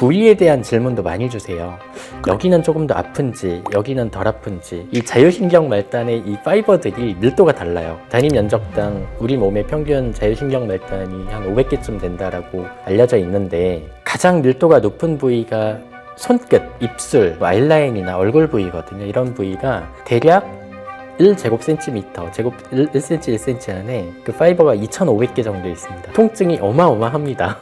부위에 대한 질문도 많이 주세요. 여기는 조금 더 아픈지, 여기는 덜 아픈지. 이 자율신경 말단의 이 파이버들이 밀도가 달라요. 단위 면적당 우리 몸의 평균 자율신경 말단이 한 500개쯤 된다라고 알려져 있는데, 가장 밀도가 높은 부위가 손끝, 입술, 아이라인이나 얼굴 부위거든요. 이런 부위가 대략 1제곱센티미터, 1cm, 1cm 안에 그 파이버가 2,500개 정도 있습니다. 통증이 어마어마합니다.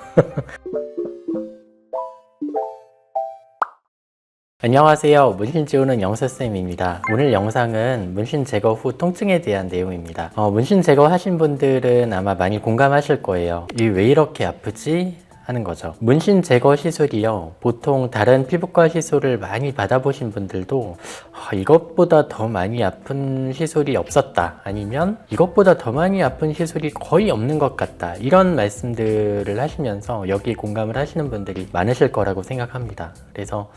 안녕하세요. 문신 지우는 영서쌤입니다. 오늘 영상은 문신 제거 후 통증에 대한 내용입니다. 문신 제거 하신 분들은 아마 많이 공감하실 거예요. 이게 왜 이렇게 아프지? 하는 거죠. 문신 제거 시술이요, 보통 다른 피부과 시술을 많이 받아보신 분들도 이것보다 더 많이 아픈 시술이 없었다, 아니면 이것보다 더 많이 아픈 시술이 거의 없는 것 같다, 이런 말씀들을 하시면서 여기에 공감을 하시는 분들이 많으실 거라고 생각합니다. 그래서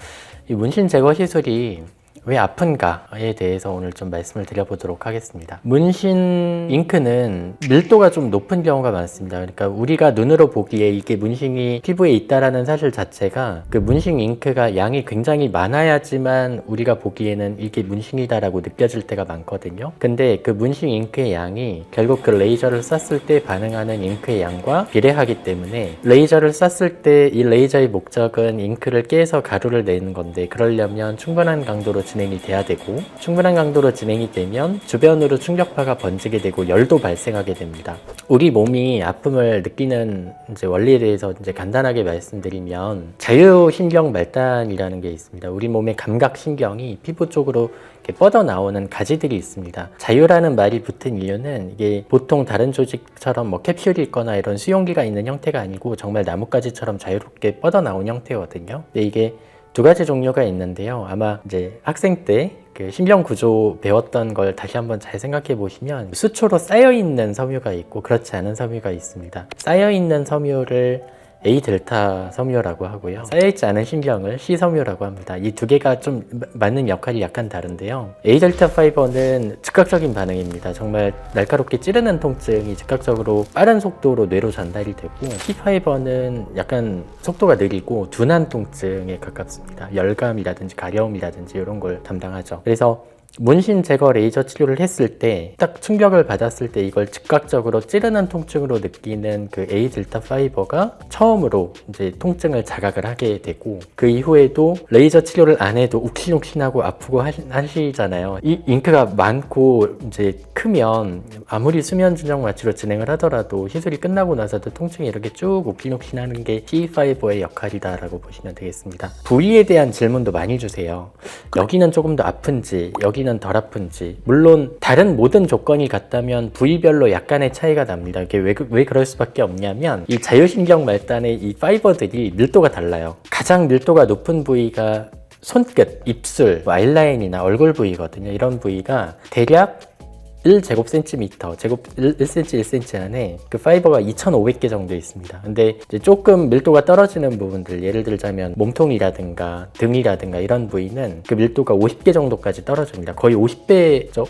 이 문신 제거 시술이 왜 아픈가에 대해서 오늘 좀 말씀을 드려보도록 하겠습니다. 문신 잉크는 밀도가 좀 높은 경우가 많습니다. 그러니까 우리가 눈으로 보기에 이게 문신이 피부에 있다라는 사실 자체가, 그 문신 잉크가 양이 굉장히 많아야지만 우리가 보기에는 이게 문신이다라고 느껴질 때가 많거든요. 근데 그 문신 잉크의 양이 결국 그 레이저를 쐈을 때 반응하는 잉크의 양과 비례하기 때문에, 레이저를 쐈을 때 이 레이저의 목적은 잉크를 깨서 가루를 내는 건데, 그러려면 충분한 강도로 진행이 돼야 되고, 충분한 강도로 진행이 되면 주변으로 충격파가 번지게 되고 열도 발생하게 됩니다. 우리 몸이 아픔을 느끼는 원리에 대해서 간단하게 말씀드리면, 자율신경 말단이라는 게 있습니다. 우리 몸의 감각신경이 피부 쪽으로 이렇게 뻗어 나오는 가지들이 있습니다. 자유라는 말이 붙은 이유는, 이게 보통 다른 조직처럼 캡슐이 있거나 이런 수용기가 있는 형태가 아니고 정말 나뭇가지처럼 자유롭게 뻗어 나온 형태거든요. 근데 이게 두 가지 종류가 있는데요. 아마 학생 때 그 신경 구조 배웠던 걸 다시 한번 잘 생각해 보시면, 수초로 쌓여있는 섬유가 있고 그렇지 않은 섬유가 있습니다. 쌓여있는 섬유를 A-델타 섬유라고 하고요, 쌓여있지 않은 신경을 C 섬유라고 합니다. 이 두 개가 좀 맞는 역할이 약간 다른데요, A-델타 파이버는 즉각적인 반응입니다. 정말 날카롭게 찌르는 통증이 즉각적으로 빠른 속도로 뇌로 전달이 되고, C 파이버는 약간 속도가 느리고 둔한 통증에 가깝습니다. 열감이라든지 가려움이라든지 이런 걸 담당하죠. 그래서 문신 제거 레이저 치료를 했을 때, 딱 충격을 받았을 때 이걸 즉각적으로 찌르는 통증으로 느끼는 그 A-델타 파이버가 처음으로 통증을 자각을 하게 되고, 그 이후에도 레이저 치료를 안 해도 욱신욱신하고 아프고 하시잖아요. 이 잉크가 많고 크면 아무리 수면 진정 마취로 진행을 하더라도 시술이 끝나고 나서도 통증이 이렇게 쭉 욱신욱신 하는 게 C 파이버의 역할이다라고 보시면 되겠습니다. 부위에 대한 질문도 많이 주세요. 여기는 조금 더 아픈지, 여기는 덜 아픈지. 물론 다른 모든 조건이 같다면 부위별로 약간의 차이가 납니다. 이게 왜 그럴 수밖에 없냐면, 이 자율신경 말단의 이 파이버들이 밀도가 달라요. 가장 밀도가 높은 부위가 손끝, 입술, 아이라인이나 얼굴 부위거든요. 이런 부위가 대략 1제곱센티미터, 1cm, 1cm 안에 그 파이버가 2,500개 정도 있습니다. 근데 조금 밀도가 떨어지는 부분들, 예를 들자면 몸통이라든가 등이라든가 이런 부위는 그 밀도가 50개 정도까지 떨어집니다. 거의 50배죠?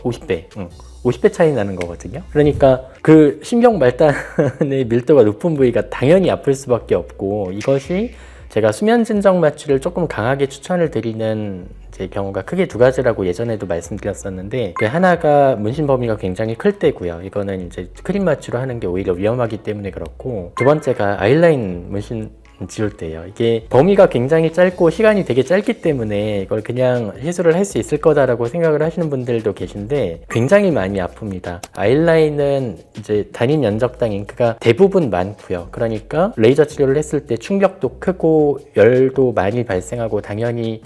50배 차이 나는 거거든요. 그러니까 그 신경 말단의 밀도가 높은 부위가 당연히 아플 수밖에 없고, 이것이 제가 수면 진정 마취를 조금 강하게 추천을 드리는 경우가 크게 두 가지라고 예전에도 말씀드렸었는데, 그 하나가 문신 범위가 굉장히 클 때고요. 이거는 크림 마취로 하는 게 오히려 위험하기 때문에 그렇고, 두 번째가 아이라인 문신 지울 때예요. 이게 범위가 굉장히 짧고 시간이 되게 짧기 때문에 이걸 그냥 시술을 할 수 있을 거다라고 생각을 하시는 분들도 계신데, 굉장히 많이 아픕니다. 아이라인은 단위 면적당 잉크가 대부분 많고요. 그러니까 레이저 치료를 했을 때 충격도 크고 열도 많이 발생하고 당연히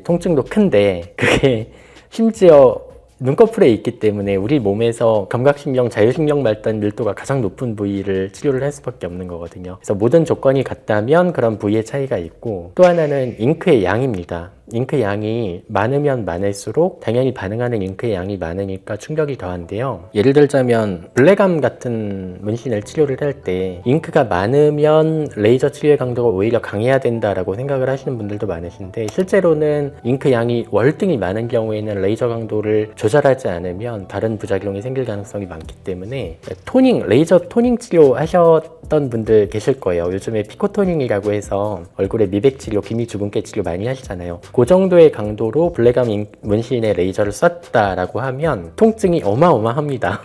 통증도 큰데, 그게 심지어 눈꺼풀에 있기 때문에 우리 몸에서 감각신경, 자율신경 말단 밀도가 가장 높은 부위를 치료를 할 수밖에 없는 거거든요. 그래서 모든 조건이 같다면 그런 부위의 차이가 있고, 또 하나는 잉크의 양입니다. 잉크 양이 많으면 많을수록 당연히 반응하는 잉크의 양이 많으니까 충격이 더한데요. 예를 들자면 블레감 같은 문신을 치료를 할 때 잉크가 많으면 레이저 치료의 강도가 오히려 강해야 된다라고 생각을 하시는 분들도 많으신데, 실제로는 잉크 양이 월등히 많은 경우에는 레이저 강도를 조절하지 않으면 다른 부작용이 생길 가능성이 많기 때문에 레이저 토닝 치료 하셨던 분들 계실 거예요. 요즘에 피코토닝이라고 해서 얼굴에 미백 치료, 기미 주근깨 치료 많이 하시잖아요. 그 정도의 강도로 블레감 문신에 레이저를 쐈다라고 하면 통증이 어마어마합니다.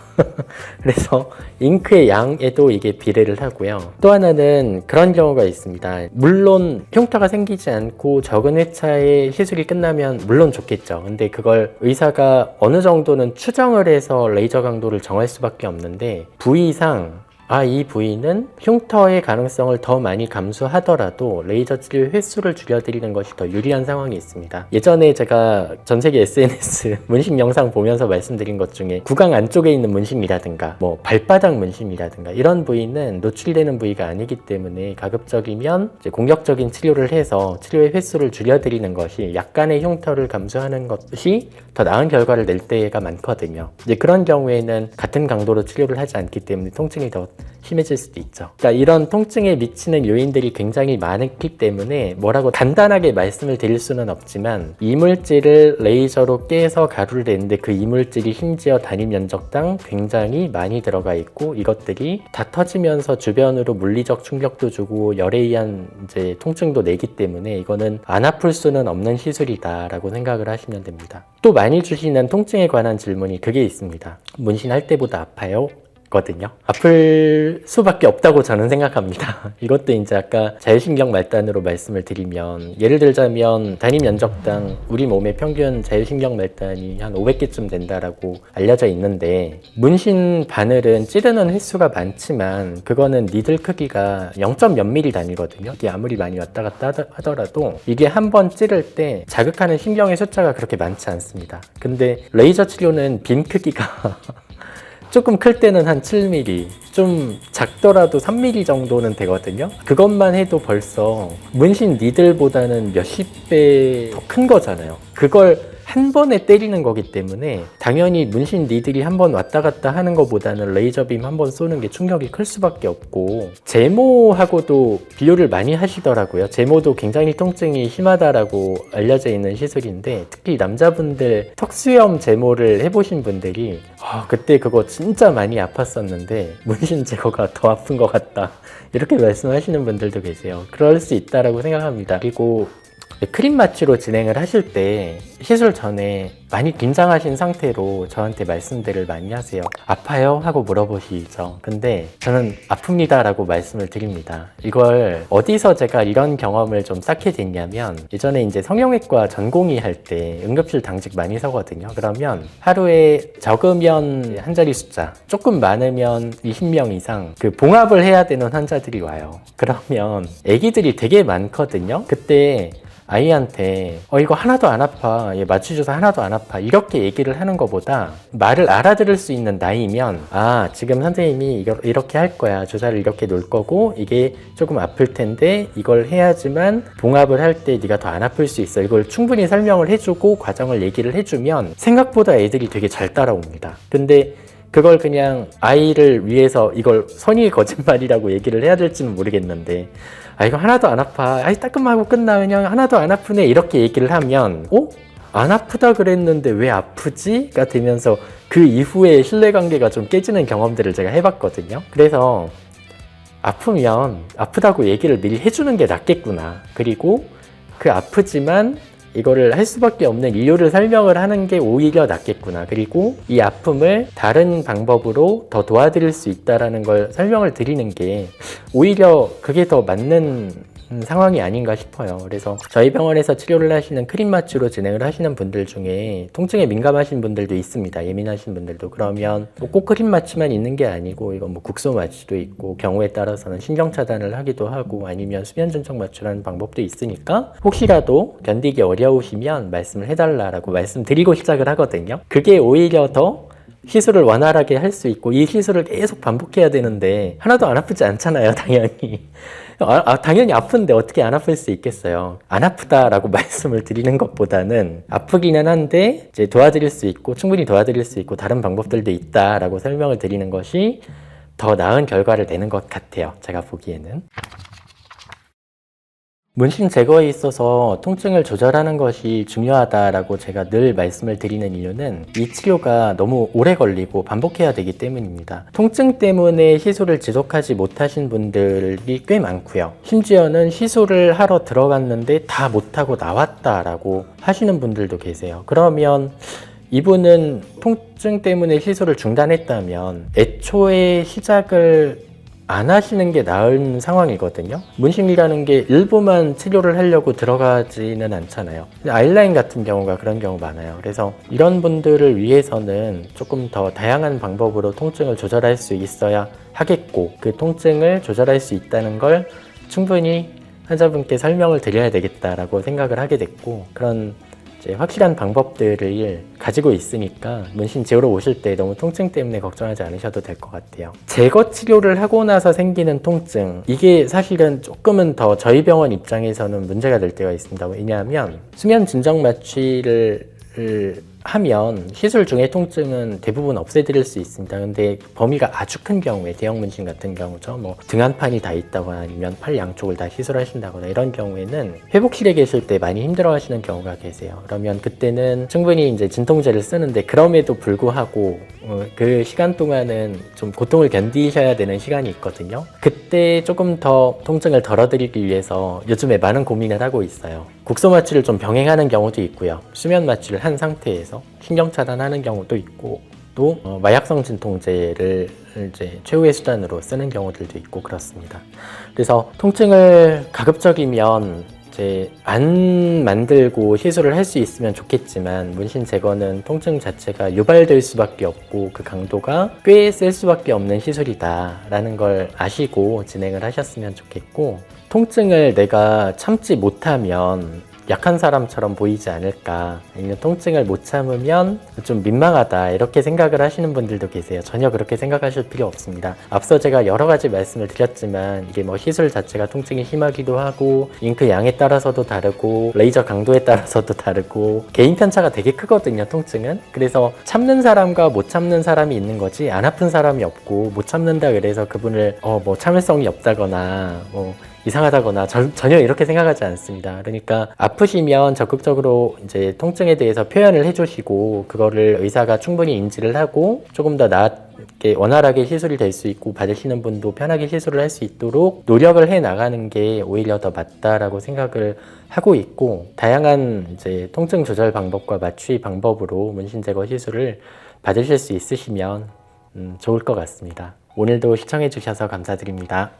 그래서 잉크의 양에도 이게 비례를 하고요. 또 하나는 그런 경우가 있습니다. 물론 흉터가 생기지 않고 적은 회차의 시술이 끝나면 물론 좋겠죠. 근데 그걸 의사가 어느 정도는 추정을 해서 레이저 강도를 정할 수밖에 없는데, 부위상 이 부위는 흉터의 가능성을 더 많이 감수하더라도 레이저 치료 횟수를 줄여드리는 것이 더 유리한 상황이 있습니다. 예전에 제가 전세계 SNS 문신 영상 보면서 말씀드린 것 중에 구강 안쪽에 있는 문신이라든가 뭐 발바닥 문신이라든가 이런 부위는 노출되는 부위가 아니기 때문에 가급적이면 이제 공격적인 치료를 해서 치료의 횟수를 줄여드리는 것이, 약간의 흉터를 감수하는 것이 더 나은 결과를 낼 때가 많거든요. 이제 그런 경우에는 같은 강도로 치료를 하지 않기 때문에 통증이 더 심해질 수도 있죠. 그러니까 이런 통증에 미치는 요인들이 굉장히 많기 때문에 뭐라고 간단하게 말씀을 드릴 수는 없지만, 이물질을 레이저로 깨서 가루를 내는데 그 이물질이 심지어 단위 면적당 굉장히 많이 들어가 있고, 이것들이 다 터지면서 주변으로 물리적 충격도 주고 열에 의한 이제 통증도 내기 때문에 이거는 안 아플 수는 없는 시술이다라고 생각을 하시면 됩니다. 또 많이 주시는 통증에 관한 질문이 그게 있습니다. 문신할 때보다 아파요? 거든요. 아플 수밖에 없다고 저는 생각합니다. 이것도 이제 아까 자율신경 말단으로 말씀을 드리면, 예를 들자면 단위 면적당 우리 몸의 평균 자율신경 말단이 한 500개쯤 된다라고 알려져 있는데, 문신 바늘은 찌르는 횟수가 많지만 그거는 니들 크기가 0.몇 mm 단위거든요. 이게 아무리 많이 왔다 갔다 하더라도 이게 한 번 찌를 때 자극하는 신경의 숫자가 그렇게 많지 않습니다. 근데 레이저 치료는 빈 크기가 조금 클 때는 한 7mm, 좀 작더라도 3mm 정도는 되거든요. 그것만 해도 벌써 문신 니들보다는 몇십 배 더 큰 거잖아요. 그걸 한 번에 때리는 거기 때문에 당연히 문신 니들이 한 번 왔다 갔다 하는 것보다는 레이저빔 한 번 쏘는 게 충격이 클 수밖에 없고, 제모하고도 비교를 많이 하시더라고요. 제모도 굉장히 통증이 심하다라고 알려져 있는 시술인데, 특히 남자분들 턱수염 제모를 해보신 분들이 그때 그거 진짜 많이 아팠었는데 문신 제거가 더 아픈 것 같다, 이렇게 말씀하시는 분들도 계세요. 그럴 수 있다라고 생각합니다. 그리고 크림 마취로 진행을 하실 때 시술 전에 많이 긴장하신 상태로 저한테 말씀들을 많이 하세요. 아파요? 하고 물어보시죠. 근데 저는 아픕니다 라고 말씀을 드립니다. 이걸 어디서 제가 이런 경험을 좀 쌓게 됐냐면, 예전에 이제 성형외과 전공의 할 때 응급실 당직 많이 서거든요. 그러면 하루에 적으면 한 자리 숫자, 조금 많으면 20명 이상 그 봉합을 해야 되는 환자들이 와요. 그러면 애기들이 되게 많거든요. 그때 아이한테 이거 하나도 안 아파, 얘 마취줘서 하나도 안 아파, 이렇게 얘기를 하는 것보다 말을 알아들을 수 있는 나이면, 지금 선생님이 이렇게 할 거야, 주사를 이렇게 놓을 거고 이게 조금 아플 텐데 이걸 해야지만 봉합을 할 때 네가 더 안 아플 수 있어, 이걸 충분히 설명을 해주고 과정을 얘기를 해주면 생각보다 애들이 되게 잘 따라옵니다. 근데 그걸 그냥 아이를 위해서 이걸 선의의 거짓말이라고 얘기를 해야 될지는 모르겠는데, 이거 하나도 안 아파, 따끔하고 끝나, 그냥 하나도 안 아프네, 이렇게 얘기를 하면 안 아프다 그랬는데 왜 아프지? 가 되면서 그 이후에 신뢰관계가 좀 깨지는 경험들을 제가 해봤거든요. 그래서 아프면 아프다고 얘기를 미리 해주는 게 낫겠구나, 그리고 그 아프지만 이거를 할 수밖에 없는 이유를 설명을 하는 게 오히려 낫겠구나, 그리고 이 아픔을 다른 방법으로 더 도와드릴 수 있다는 걸 설명을 드리는 게 오히려 그게 더 맞는 상황이 아닌가 싶어요. 그래서 저희 병원에서 치료를 하시는 크림 마취로 진행을 하시는 분들 중에 통증에 민감하신 분들도 있습니다. 예민하신 분들도. 그러면 꼭 크림 마취만 있는 게 아니고 이건 국소 마취도 있고, 경우에 따라서는 신경 차단을 하기도 하고, 아니면 수면 중첩 마취라는 방법도 있으니까 혹시라도 견디기 어려우시면 말씀을 해달라고 말씀드리고 시작을 하거든요. 그게 오히려 더 시술을 원활하게 할 수 있고 이 시술을 계속 반복해야 되는데 하나도 안 아프지 않잖아요, 당연히. 당연히 아픈데 어떻게 안 아플 수 있겠어요. 안 아프다라고 말씀을 드리는 것보다는 아프기는 한데 이제 도와드릴 수 있고 충분히 도와드릴 수 있고 다른 방법들도 있다라고 설명을 드리는 것이 더 나은 결과를 내는 것 같아요, 제가 보기에는. 문신 제거에 있어서 통증을 조절하는 것이 중요하다라고 제가 늘 말씀을 드리는 이유는 이 치료가 너무 오래 걸리고 반복해야 되기 때문입니다. 통증 때문에 시술을 지속하지 못하신 분들이 꽤 많고요. 심지어는 시술을 하러 들어갔는데 다 못하고 나왔다라고 하시는 분들도 계세요. 그러면 이분은 통증 때문에 시술을 중단했다면 애초에 시작을 안 하시는 게 나은 상황이거든요. 문신이라는 게 일부만 치료를 하려고 들어가지는 않잖아요. 아이라인 같은 경우가 그런 경우 많아요. 그래서 이런 분들을 위해서는 조금 더 다양한 방법으로 통증을 조절할 수 있어야 하겠고 그 통증을 조절할 수 있다는 걸 충분히 환자분께 설명을 드려야 되겠다라고 생각을 하게 됐고 그런 이제 확실한 방법들을 가지고 있으니까 문신 제거로 오실 때 너무 통증 때문에 걱정하지 않으셔도 될 것 같아요. 제거 치료를 하고 나서 생기는 통증, 이게 사실은 조금은 더 저희 병원 입장에서는 문제가 될 때가 있습니다. 왜냐하면 수면 진정 마취를 하면 시술 중에 통증은 대부분 없애드릴 수 있습니다. 근데 범위가 아주 큰 경우에 대형 문신 같은 경우죠. 뭐 등한판이 다 있다거나 아니면 팔 양쪽을 다 시술하신다거나 이런 경우에는 회복실에 계실 때 많이 힘들어 하시는 경우가 계세요. 그러면 그때는 충분히 이제 진통제를 쓰는데 그럼에도 불구하고 그 시간 동안은 좀 고통을 견디셔야 되는 시간이 있거든요. 그때 조금 더 통증을 덜어드리기 위해서 요즘에 많은 고민을 하고 있어요. 국소 마취를 좀 병행하는 경우도 있고요. 수면 마취를 한 상태에서 신경 차단하는 경우도 있고 또 마약성 진통제를 이제 최후의 수단으로 쓰는 경우들도 있고 그렇습니다. 그래서 통증을 가급적이면 이제 안 만들고 시술을 할 수 있으면 좋겠지만 문신 제거는 통증 자체가 유발될 수밖에 없고 그 강도가 꽤 셀 수밖에 없는 시술이다라는 걸 아시고 진행을 하셨으면 좋겠고 통증을 내가 참지 못하면 약한 사람처럼 보이지 않을까 아니면 통증을 못 참으면 좀 민망하다 이렇게 생각을 하시는 분들도 계세요. 전혀 그렇게 생각하실 필요 없습니다. 앞서 제가 여러 가지 말씀을 드렸지만 이게 뭐 시술 자체가 통증이 심하기도 하고 잉크 양에 따라서도 다르고 레이저 강도에 따라서도 다르고 개인 편차가 되게 크거든요. 통증은. 그래서 참는 사람과 못 참는 사람이 있는 거지 안 아픈 사람이 없고 못 참는다 그래서 그분을 뭐 참을성이 없다거나 뭐 이상하다거나 전혀 이렇게 생각하지 않습니다. 그러니까 아프시면 적극적으로 이제 통증에 대해서 표현을 해주시고 그거를 의사가 충분히 인지를 하고 조금 더 낫게 원활하게 시술이 될 수 있고 받으시는 분도 편하게 시술을 할 수 있도록 노력을 해 나가는 게 오히려 더 맞다라고 생각을 하고 있고 다양한 이제 통증 조절 방법과 마취 방법으로 문신 제거 시술을 받으실 수 있으시면 좋을 것 같습니다. 오늘도 시청해 주셔서 감사드립니다.